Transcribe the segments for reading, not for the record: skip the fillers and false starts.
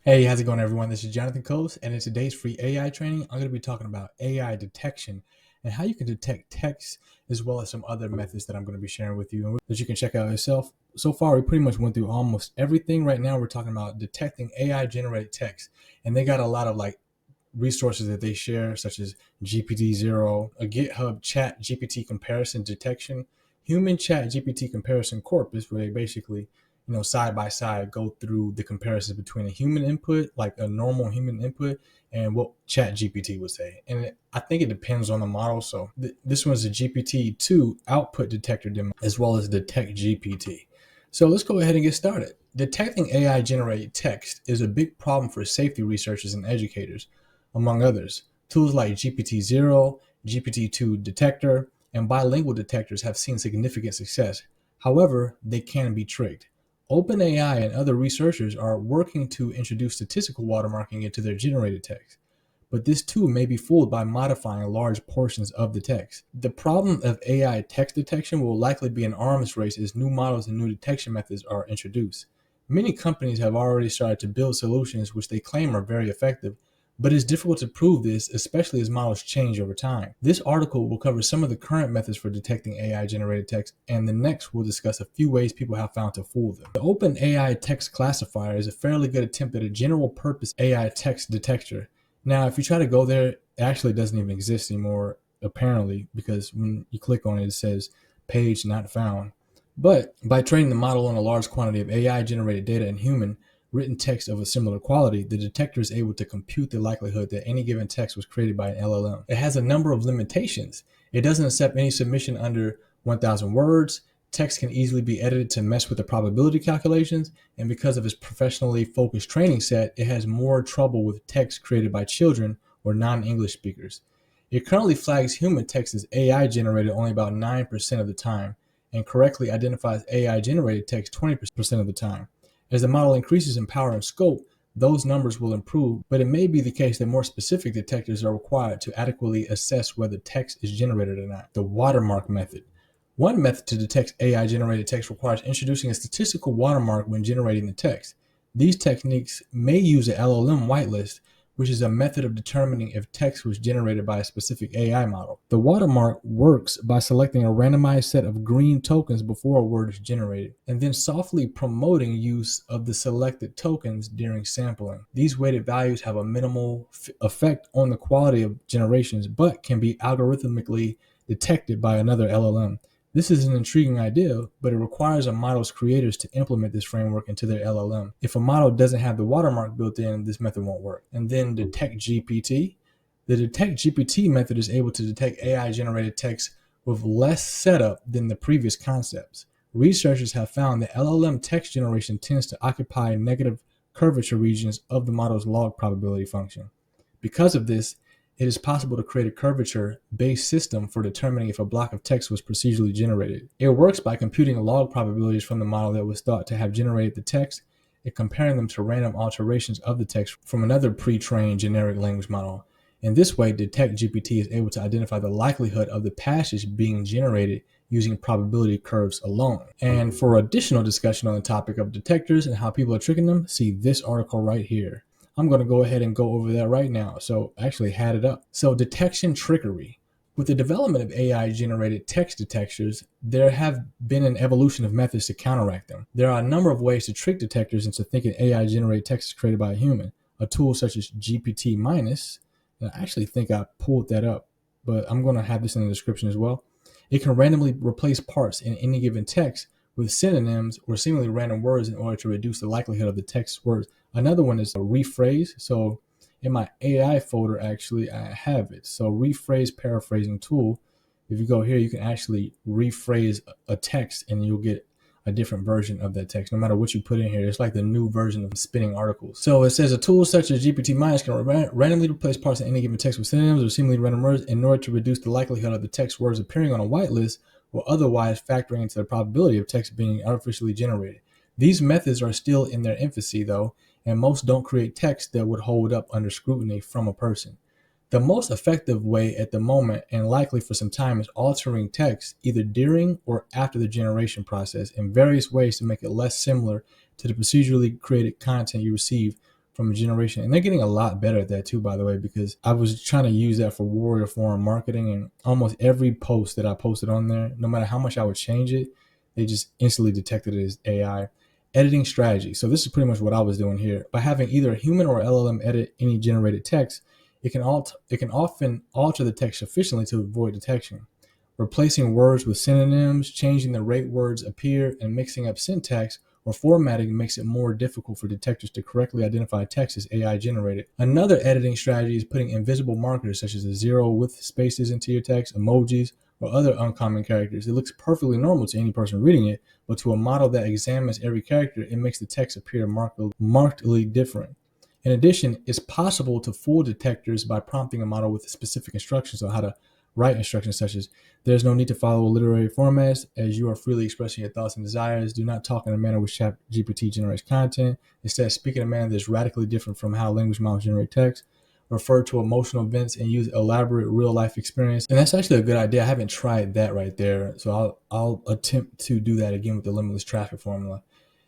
Hey, how's it going, everyone? This is Jonathan Coase, and in today's free AI training, I'm going to be talking about AI detection and how you can detect text, as well as some other methods that I'm going to be sharing with you and that you can check out yourself. So far, we pretty much went through almost everything. Right now, we're talking about detecting AI generated text, and they got a lot of resources that they share, such as GPT-0, a GitHub chat GPT comparison detection, human chat GPT comparison corpus, where they basically, side by side go through the comparisons between a human input, like a normal human input, and what chat GPT would say. And I think it depends on the model. So this one's a GPT-2 output detector demo, as well as DetectGPT. So let's go ahead and get started. Detecting AI generated text is a big problem for safety researchers and educators, among others. Tools like GPT-0, GPT-2 detector, and bilingual detectors have seen significant success. However, they can be tricked. OpenAI and other researchers are working to introduce statistical watermarking into their generated text, but this too may be fooled by modifying large portions of the text. The problem of AI text detection will likely be an arms race as new models and new detection methods are introduced. Many companies have already started to build solutions which they claim are very effective, but it's difficult to prove this, especially as models change over time. This article will cover some of the current methods for detecting AI-generated text, and the next we'll discuss a few ways people have found to fool them. The OpenAI text classifier is a fairly good attempt at a general-purpose AI text detector. Now, if you try to go there, it actually doesn't even exist anymore, apparently, because when you click on it, it says page not found. But by training the model on a large quantity of AI-generated data and human written text of a similar quality, the detector is able to compute the likelihood that any given text was created by an LLM. It has a number of limitations. It doesn't accept any submission under 1,000 words. Text can easily be edited to mess with the probability calculations, and because of its professionally focused training set, it has more trouble with text created by children or non-English speakers. It currently flags human text as AI generated only about 9% of the time, and correctly identifies AI generated text 20% of the time. As the model increases in power and scope, those numbers will improve, but it may be the case that more specific detectors are required to adequately assess whether text is generated or not. The watermark method. One method to detect AI-generated text requires introducing a statistical watermark when generating the text. These techniques may use an LLM whitelist, which is a method of determining if text was generated by a specific AI model. The watermark works by selecting a randomized set of green tokens before a word is generated, and then softly promoting use of the selected tokens during sampling. These weighted values have a minimal effect on the quality of generations, but can be algorithmically detected by another LLM. This is an intriguing idea, but it requires a model's creators to implement this framework into their LLM. If a model doesn't have the watermark built in, this method won't work. And then DetectGPT. The DetectGPT method is able to detect AI-generated text with less setup than the previous concepts. Researchers have found that LLM text generation tends to occupy negative curvature regions of the model's log probability function. Because of this, it is possible to create a curvature-based system for determining if a block of text was procedurally generated. It works by computing log probabilities from the model that was thought to have generated the text and comparing them to random alterations of the text from another pre-trained generic language model. In this way, DetectGPT is able to identify the likelihood of the passage being generated using probability curves alone. And for additional discussion on the topic of detectors and how people are tricking them, see this article right here. I'm going to go ahead and go over that right now. So actually had it up. So detection trickery. With the development of AI generated text detectors, there have been an evolution of methods to counteract them. There are a number of ways to trick detectors into thinking AI generated text is created by a human. A tool such as GPT minus, and I actually think I pulled that up, but I'm going to have this in the description as well. It can randomly replace parts in any given text with synonyms or seemingly random words in order to reduce the likelihood of the text words. Another one is a rephrase. So in my AI folder, actually, I have it. So rephrase paraphrasing tool. If you go here, you can actually rephrase a text and you'll get a different version of that text, no matter what you put in here. It's like the new version of spinning articles. So it says a tool such as GPT-minus can randomly replace parts in any given text with synonyms or seemingly random words in order to reduce the likelihood of the text words appearing on a whitelist or otherwise factoring into the probability of text being artificially generated. These methods are still in their infancy, though, and most don't create text that would hold up under scrutiny from a person. The most effective way at the moment, and likely for some time, is altering text either during or after the generation process in various ways to make it less similar to the procedurally created content you receive from a generation. And they're getting a lot better at that too, by the way, because I was trying to use that for Warrior Forum marketing, and almost every post that I posted on there, no matter how much I would change it, they just instantly detected it as AI. Editing strategy. So this is pretty much what I was doing here. By having either a human or LLM edit any generated text, it can often alter the text sufficiently to avoid detection. Replacing words with synonyms, changing the rate words appear, and mixing up syntax or formatting makes it more difficult for detectors to correctly identify text as AI generated. Another editing strategy is putting invisible markers such as a zero with spaces into your text, emojis, or other uncommon characters. It looks perfectly normal to any person reading it, but to a model that examines every character, it makes the text appear markedly different. In addition, it's possible to fool detectors by prompting a model with specific instructions on how to write, instructions such as, there's no need to follow literary formats as you are freely expressing your thoughts and desires. Do not talk in a manner which ChatGPT generates content. Instead, speak in a manner that's radically different from how language models generate text. Refer to emotional events and use elaborate real life experience. And that's actually a good idea. I haven't tried that right there. So I'll attempt to do that again with the limitless traffic formula.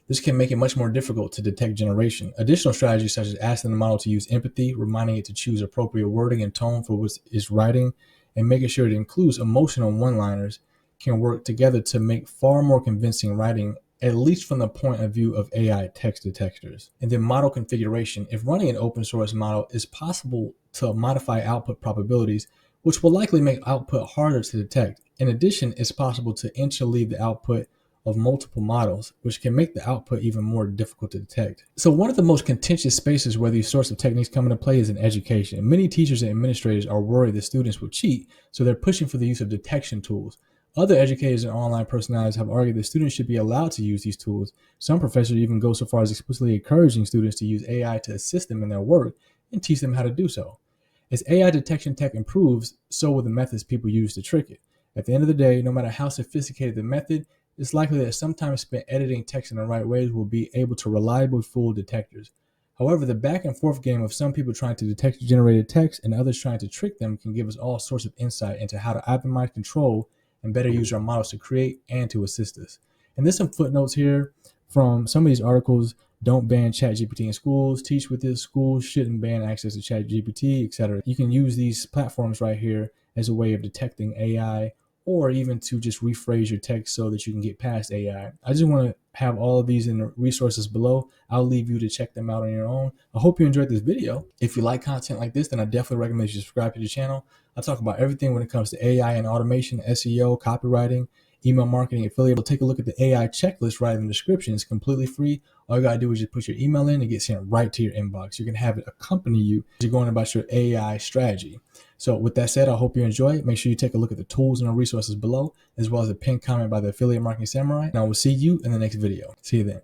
This can make it much more difficult to detect generation. Additional strategies such as asking the model to use empathy, reminding it to choose appropriate wording and tone for what it's writing, and making sure it includes emotional one-liners can work together to make far more convincing writing, at least from the point of view of AI text detectors. And then model configuration. If running an open source model, it's possible to modify output probabilities, which will likely make output harder to detect. In addition, it's possible to interleave the output of multiple models, which can make the output even more difficult to detect. So one of the most contentious spaces where these sorts of techniques come into play is in education. Many teachers and administrators are worried that students will cheat, so they're pushing for the use of detection tools. Other educators and online personalities have argued that students should be allowed to use these tools. Some professors even go so far as explicitly encouraging students to use AI to assist them in their work and teach them how to do so. As AI detection tech improves, so will the methods people use to trick it. At the end of the day, no matter how sophisticated the method, it's likely that some time spent editing text in the right ways will be able to reliably fool detectors. However, the back and forth game of some people trying to detect generated text and others trying to trick them can give us all sorts of insight into how to optimize control and better use our models to create and to assist us. And there's some footnotes here from some of these articles. Don't ban ChatGPT in schools. Teach with this. Schools shouldn't ban access to ChatGPT, etc. You can use these platforms right here as a way of detecting AI, or even to just rephrase your text so that you can get past AI. I just want to have all of these in the resources below. I'll leave you to check them out on your own. I hope you enjoyed this video. If you like content like this, then I definitely recommend you subscribe to the channel. I talk about everything when it comes to AI and automation, SEO, copywriting, email marketing, affiliate. Take a look at the AI checklist right in the description. It's completely free. All you gotta do is just put your email in and get sent right to your inbox. You can have it accompany you as you're going about your AI strategy. So with that said, I hope you enjoy it. Make sure you take a look at the tools and the resources below, as well as a pinned comment by the Affiliate Marketing Samurai. And I will see you in the next video. See you then.